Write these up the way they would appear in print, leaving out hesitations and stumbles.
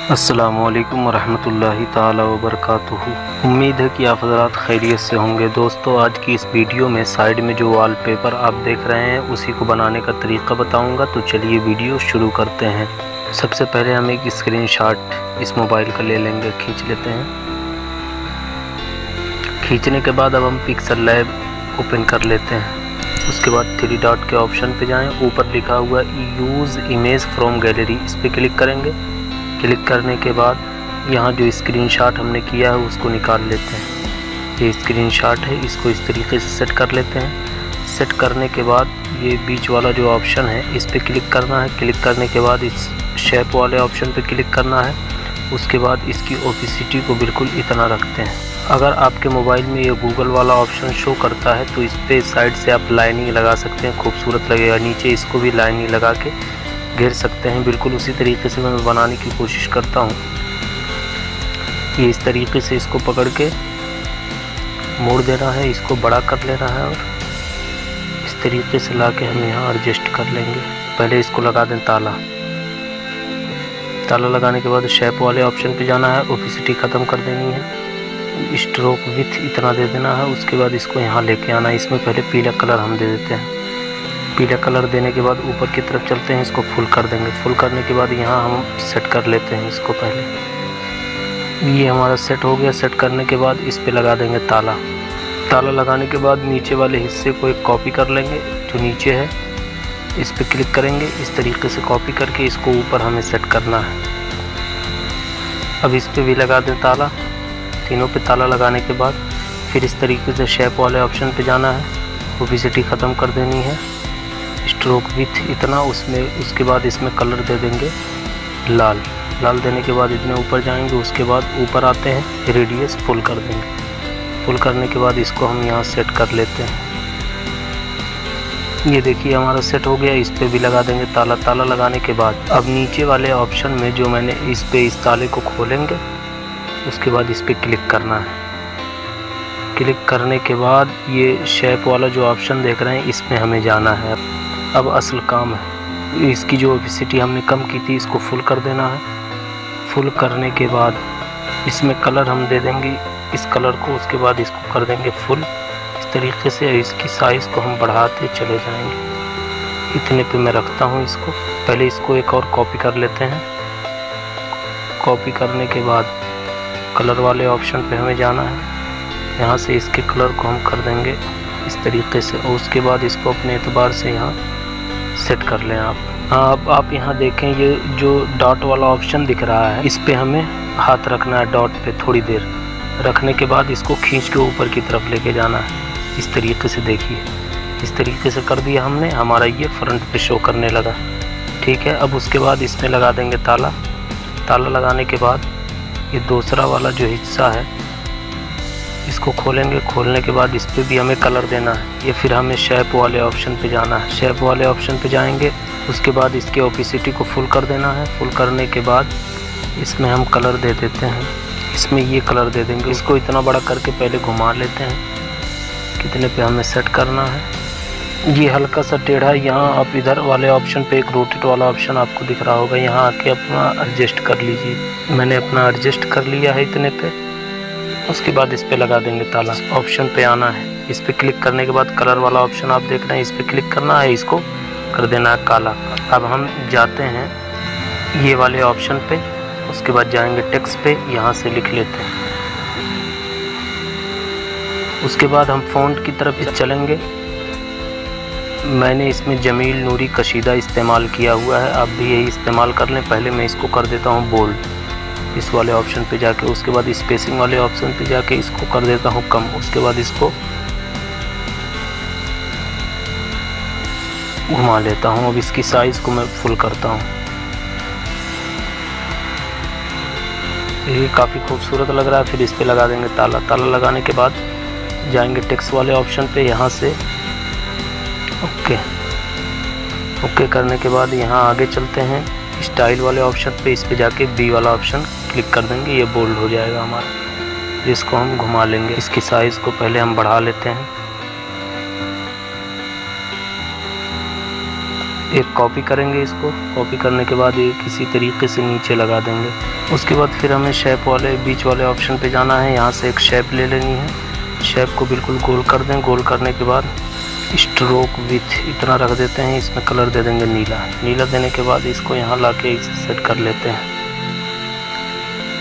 अस्सलामुअलैकुम वरहमतुल्लाहि ताला वबरकातुहू। उम्मीद है कि आप हज़रात खैरियत से होंगे। दोस्तों, आज की इस वीडियो में साइड में जो वॉलपेपर आप देख रहे हैं उसी को बनाने का तरीका बताऊंगा। तो चलिए वीडियो शुरू करते हैं। सबसे पहले हम एक स्क्रीनशॉट इस मोबाइल का ले लेंगे, खींच लेते हैं। खींचने के बाद अब हम पिक्सल लैब ओपन कर लेते हैं। उसके बाद थ्री डॉट के ऑप्शन पे जाएं, ऊपर लिखा हुआ यूज़ इमेज फ्रॉम गैलरी, इस पर क्लिक करेंगे। क्लिक करने के बाद यहाँ जो स्क्रीनशॉट हमने किया है उसको निकाल लेते हैं। ये स्क्रीनशॉट है, इसको इस तरीके से सेट कर लेते हैं। सेट करने के बाद ये बीच वाला जो ऑप्शन है इस पर क्लिक करना है। क्लिक करने के बाद इस शेप वाले ऑप्शन पे क्लिक करना है। उसके बाद इसकी ओपेसिटी को बिल्कुल इतना रखते हैं। अगर आपके मोबाइल में ये गूगल वाला ऑप्शन शो करता है तो इस पर साइड से आप लाइनिंग लगा सकते हैं, खूबसूरत लगेगा। नीचे इसको भी लाइनिंग लगा के घेर सकते हैं। बिल्कुल उसी तरीके से मैं बनाने की कोशिश करता हूँ। ये इस तरीके से इसको पकड़ के मोड़ देना है, इसको बड़ा कर लेना है और इस तरीके से ला के हम यहाँ एडजस्ट कर लेंगे। पहले इसको लगा दें ताला। ताला लगाने के बाद शेप वाले ऑप्शन पे जाना है, ओपेसिटी ख़त्म कर देनी है, स्ट्रोक विथ इतना दे देना है। उसके बाद इसको यहाँ लेके आना है। इसमें पहले पीला कलर हम दे देते हैं। पीला कलर देने के बाद ऊपर की तरफ चलते हैं, इसको फुल कर देंगे। फुल करने के बाद यहाँ हम सेट कर लेते हैं इसको। पहले ये हमारा सेट हो गया। सेट करने के बाद इस पे लगा देंगे ताला। ताला लगाने के बाद नीचे वाले हिस्से को एक कॉपी कर लेंगे, जो नीचे है इस पे क्लिक करेंगे। इस तरीके से कॉपी करके इसको ऊपर हमें सेट करना है। अब इस पे भी लगा दें ताला। तीनों पे ताला लगाने के बाद फिर इस तरीके से शेप वाले ऑप्शन पे जाना है, ओपेसिटी ख़त्म कर देनी है, स्ट्रोक विथ इतना उसमें। उसके बाद इसमें कलर दे देंगे लाल। लाल देने के बाद इतने ऊपर जाएंगे। उसके बाद ऊपर आते हैं, रेडियस फुल कर देंगे। फुल करने के बाद इसको हम यहाँ सेट कर लेते हैं। ये देखिए हमारा सेट हो गया। इस पे भी लगा देंगे ताला। ताला लगाने के बाद अब नीचे वाले ऑप्शन में जो मैंने इस पे इस ताले को खोलेंगे, उसके बाद इस पे क्लिक करना है। क्लिक करने के बाद ये शेप वाला जो ऑप्शन देख रहे हैं इसमें हमें जाना है। अब असल काम है, इसकी जो ओपेसिटी हमने कम की थी इसको फुल कर देना है। फुल करने के बाद इसमें कलर हम दे देंगे, इस कलर को। उसके बाद इसको कर देंगे फुल इस तरीके से। इसकी साइज़ को हम बढ़ाते चले जाएंगे। इतने पे मैं रखता हूँ इसको। पहले इसको एक और कॉपी कर लेते हैं। कॉपी करने के बाद कलर वाले ऑप्शन पे हमें जाना है। यहाँ से इसके कलर को हम कर देंगे इस तरीके से। और उसके बाद इसको अपने एतबार से यहाँ सेट कर लें आप। हाँ, अब आप यहाँ देखें, ये जो डॉट वाला ऑप्शन दिख रहा है इस पे हमें हाथ रखना है डॉट पे। थोड़ी देर रखने के बाद इसको खींच के ऊपर की तरफ लेके जाना है इस तरीके से। देखिए इस तरीके से कर दिया हमने। हमारा ये फ्रंट पे शो करने लगा। ठीक है, अब उसके बाद इसमें लगा देंगे ताला। ताला लगाने के बाद ये दूसरा वाला जो हिस्सा है इसको खोलेंगे। खोलने के बाद इस पर भी हमें कलर देना है। ये फिर हमें शेप वाले ऑप्शन पे जाना है। शेप वाले ऑप्शन पे जाएंगे। उसके बाद इसकी ओपेसिटी को फुल कर देना है। फुल करने के बाद इसमें हम कलर दे देते हैं। इसमें ये कलर दे देंगे। इसको इतना बड़ा करके पहले घुमा लेते हैं। कितने पे हमें सेट करना है। ये हल्का सा टेढ़ा है। यहाँ आप इधर वाले ऑप्शन पे एक रोटेट वाला ऑप्शन आपको दिख रहा होगा, यहाँ आके अपना एडजस्ट कर लीजिए। मैंने अपना एडजस्ट कर लिया है इतने पे। उसके बाद इस पे लगा देंगे ताला। ऑप्शन पे आना है। इस पे क्लिक करने के बाद कलर वाला ऑप्शन आप देख रहे हैं, इस पे क्लिक करना है, इसको कर देना है काला। अब हम जाते हैं ये वाले ऑप्शन पे। उसके बाद जाएंगे टेक्स्ट पे, यहाँ से लिख लेते हैं। उसके बाद हम फ़ॉन्ट की तरफ चलेंगे। मैंने इसमें जमील नूरी कशीदा इस्तेमाल किया हुआ है, आप भी यही इस्तेमाल कर लें। पहले मैं इसको कर देता हूँ बोल्ड इस वाले ऑप्शन पे जाके। उसके बाद स्पेसिंग वाले ऑप्शन पे जाके इसको कर देता हूँ कम। उसके बाद इसको घुमा लेता हूँ। अब इसकी साइज़ को मैं फुल करता हूँ। ये काफ़ी खूबसूरत लग रहा है। फिर इस पे लगा देंगे ताला। ताला लगाने के बाद जाएंगे टेक्स्ट वाले ऑप्शन पे, यहाँ से ओके करने के बाद यहाँ आगे चलते हैं स्टाइल वाले ऑप्शन पे। इस पे जाके बी वाला ऑप्शन क्लिक कर देंगे, ये बोल्ड हो जाएगा हमारा। इसको हम घुमा लेंगे। इसकी साइज़ को पहले हम बढ़ा लेते हैं। एक कॉपी करेंगे, इसको कॉपी करने के बाद ये किसी तरीके से नीचे लगा देंगे। उसके बाद फिर हमें शेप वाले बीच वाले ऑप्शन पे जाना है। यहाँ से एक शेप ले लेनी है, शेप को बिल्कुल गोल कर दें। गोल करने के बाद स्ट्रोक विथ इतना रख देते हैं, इसमें कलर दे देंगे नीला। नीला देने के बाद इसको यहाँ ला के इसे सेट कर लेते हैं।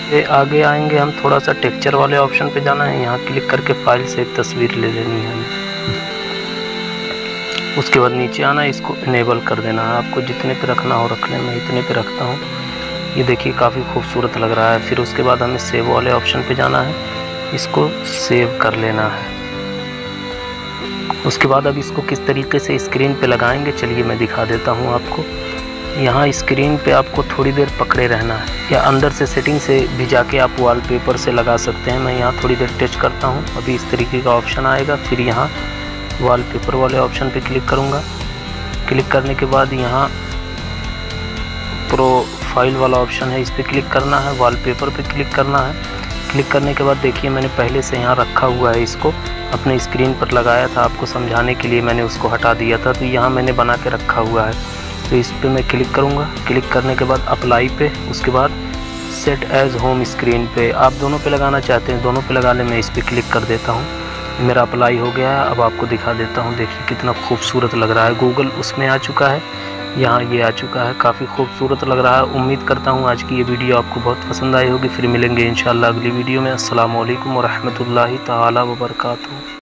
ये आगे आएंगे हम, थोड़ा सा टेक्सचर वाले ऑप्शन पे जाना है। यहाँ क्लिक करके फाइल से एक तस्वीर ले लेनी है हमें। उसके बाद नीचे आना है, इसको इनेबल कर देना है। आपको जितने पे रखना हो रख लें, मैं इतने पे रखता हूँ। ये देखिए काफ़ी खूबसूरत लग रहा है। फिर उसके बाद हमें सेव वाले ऑप्शन पे जाना है, इसको सेव कर लेना है। उसके बाद अब इसको किस तरीके से स्क्रीन पे लगाएंगे, चलिए मैं दिखा देता हूँ आपको। यहाँ स्क्रीन पे आपको थोड़ी देर पकड़े रहना है, या अंदर से सेटिंग से भी जाके आप वॉलपेपर से लगा सकते हैं। मैं यहाँ थोड़ी देर टच करता हूँ, अभी इस तरीके का ऑप्शन आएगा। फिर यहाँ वॉलपेपर वाले ऑप्शन पे क्लिक करूँगा। क्लिक करने के बाद यहाँ प्रोफाइल वाला ऑप्शन है, इस पर क्लिक करना है। वॉलपेपर पे क्लिक करना है। क्लिक करने के बाद देखिए मैंने पहले से यहाँ रखा हुआ है, इसको अपने स्क्रीन पर लगाया था, आपको समझाने के लिए मैंने उसको हटा दिया था। तो यहाँ मैंने बना के रखा हुआ है, तो इस पर मैं क्लिक करूँगा। क्लिक करने के बाद अप्लाई पे, उसके बाद सेट एज होम स्क्रीन पे। आप दोनों पे लगाना चाहते हैं, दोनों पे लगा लें। मैं इस पर क्लिक कर देता हूँ, मेरा अप्लाई हो गया है। अब आपको दिखा देता हूँ, देखिए कितना खूबसूरत लग रहा है। गूगल उसमें आ चुका है, यहाँ ये आ चुका है, काफ़ी खूबसूरत लग रहा है। उम्मीद करता हूँ आज की ये वीडियो आपको बहुत पसंद आई होगी। फिर मिलेंगे इंशाल्लाह अगली वीडियो में। अस्सलामु अलैकुम व रहमतुल्लाहि ताला व बरकातहू।